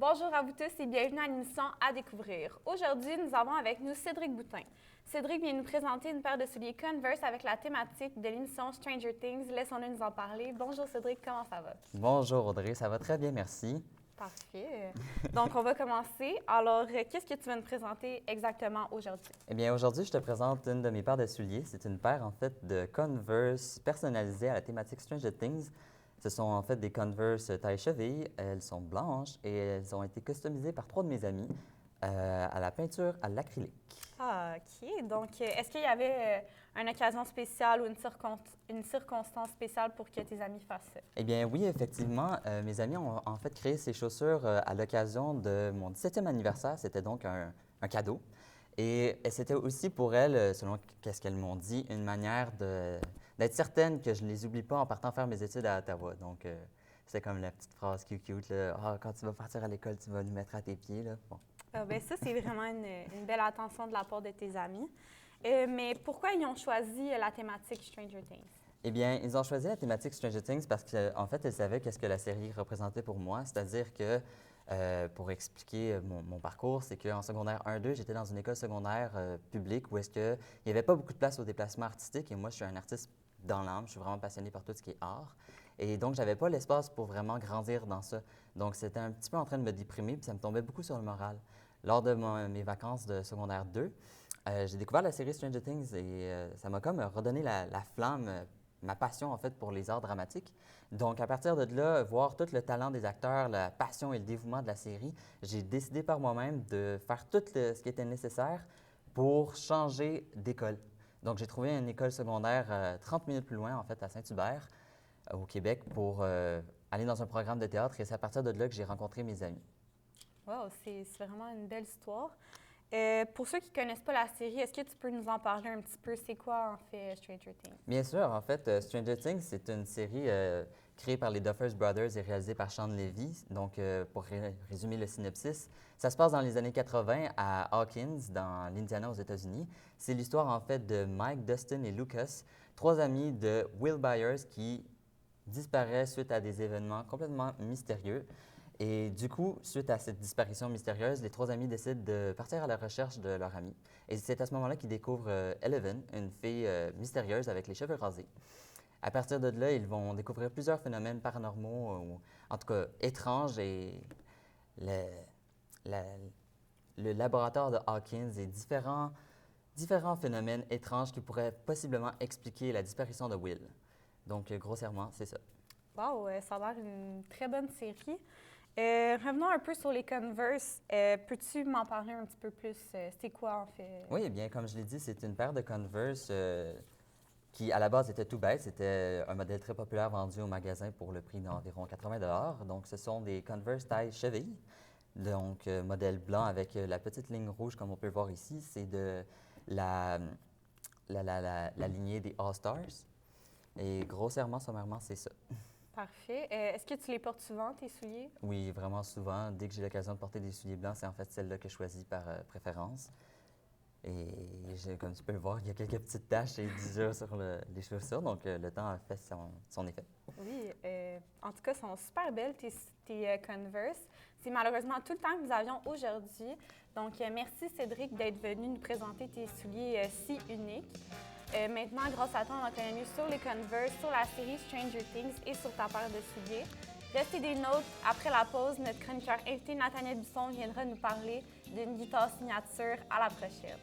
Bonjour à vous tous et bienvenue à l'émission À découvrir. Aujourd'hui, nous avons avec nous Cédric Boutin. Cédric vient nous présenter une paire de souliers Converse avec la thématique de l'émission Stranger Things. Laissons-le nous en parler. Bonjour Cédric, comment ça va? Bonjour Audrey, ça va très bien, merci. Parfait. Donc, on va commencer. Alors, qu'est-ce que tu vas nous présenter exactement aujourd'hui? Eh bien, aujourd'hui, je te présente une de mes paires de souliers. C'est une paire, en fait, de Converse personnalisées à la thématique Stranger Things. Ce sont, en fait, des Converse taille cheville. Elles sont blanches et elles ont été customisées par 3 de mes amis à la peinture à l'acrylique. Ah, OK. Donc, est-ce qu'il y avait une occasion spéciale ou une circonstance spéciale pour que tes amis fassent ça? Eh bien, oui, effectivement, mes amis ont en fait créé ces chaussures à l'occasion de mon 17e anniversaire. C'était donc un cadeau. Et c'était aussi pour elles, selon qu'est-ce qu'elles m'ont dit, une manière d'être certaine que je ne les oublie pas en partant faire mes études à Ottawa. Donc, c'est comme la petite phrase cute, là. Ah, quand tu vas partir à l'école, tu vas nous mettre à tes pieds, là. Bon. Ben ça, c'est vraiment une belle attention de la part de tes amis. Mais pourquoi ils ont choisi la thématique Stranger Things? Eh bien, ils ont choisi la thématique Stranger Things parce qu'en fait, ils savaient qu'est-ce que la série représentait pour moi. C'est-à-dire que, pour expliquer mon parcours, c'est qu'en secondaire 1-2, j'étais dans une école secondaire publique où est-ce qu'il n'y avait pas beaucoup de place au déplacement artistique. Et moi, je suis un artiste dans l'âme. Je suis vraiment passionné par tout ce qui est art. Et donc, j'avais pas l'espace pour vraiment grandir dans ça. Donc, c'était un petit peu en train de me déprimer, puis ça me tombait beaucoup sur le moral. Lors de mes vacances de secondaire 2, j'ai découvert la série Stranger Things et ça m'a comme redonné la flamme, ma passion en fait pour les arts dramatiques. Donc à partir de là, voir tout le talent des acteurs, la passion et le dévouement de la série, j'ai décidé par moi-même de faire ce qui était nécessaire pour changer d'école. Donc j'ai trouvé une école secondaire 30 minutes plus loin en fait à Saint-Hubert au Québec pour aller dans un programme de théâtre et c'est à partir de là que j'ai rencontré mes amis. Wow, c'est vraiment une belle histoire. Pour ceux qui ne connaissent pas la série, est-ce que tu peux nous en parler un petit peu? C'est quoi, en fait, Stranger Things? Bien sûr, en fait, Stranger Things, c'est une série créée par les Duffer Brothers et réalisée par Sean Levy. Donc, pour résumer le synopsis, ça se passe dans les années 80 à Hawkins, dans l'Indiana, aux États-Unis. C'est l'histoire, en fait, de Mike, Dustin et Lucas, 3 amis de Will Byers qui disparaissent suite à des événements complètement mystérieux. Et du coup, suite à cette disparition mystérieuse, les 3 amis décident de partir à la recherche de leur ami. Et c'est à ce moment-là qu'ils découvrent Eleven, une fille mystérieuse avec les cheveux rasés. À partir de là, ils vont découvrir plusieurs phénomènes paranormaux, ou en tout cas étranges, et le, la- le laboratoire de Hawkins et différents phénomènes étranges qui pourraient possiblement expliquer la disparition de Will. Donc, grossièrement, c'est ça. Wow, ça a l'air une très bonne série. Revenons un peu sur les Converse. Peux-tu m'en parler un petit peu plus? C'est quoi, en fait? Oui, eh bien, comme je l'ai dit, c'est une paire de Converse qui, à la base, était tout bête. C'était un modèle très populaire vendu au magasin pour le prix d'environ 80 $. Donc, ce sont des Converse taille cheville. Donc, modèle blanc avec la petite ligne rouge, comme on peut voir ici. C'est de la, la lignée des All-Stars. Et grossièrement, sommairement, c'est ça. Parfait. Est-ce que tu les portes souvent, tes souliers? Oui, vraiment souvent. Dès que j'ai l'occasion de porter des souliers blancs, c'est en fait celle-là que je choisis par préférence. Et comme tu peux le voir, il y a quelques petites taches et d'usure sur les chaussures, donc le temps a fait son effet. Oui. En tout cas, elles sont super belles, tes Converse. C'est malheureusement tout le temps que nous avions aujourd'hui. Donc, merci Cédric d'être venu nous présenter tes souliers si uniques. Maintenant, grâce à toi, on en connaît mieux sur les Converse, sur la série Stranger Things et sur ta paire de souliers. Restez des nôtres. Après la pause, notre chroniqueur invité Nathaniel Bisson viendra nous parler d'une guitare signature. À la prochaine.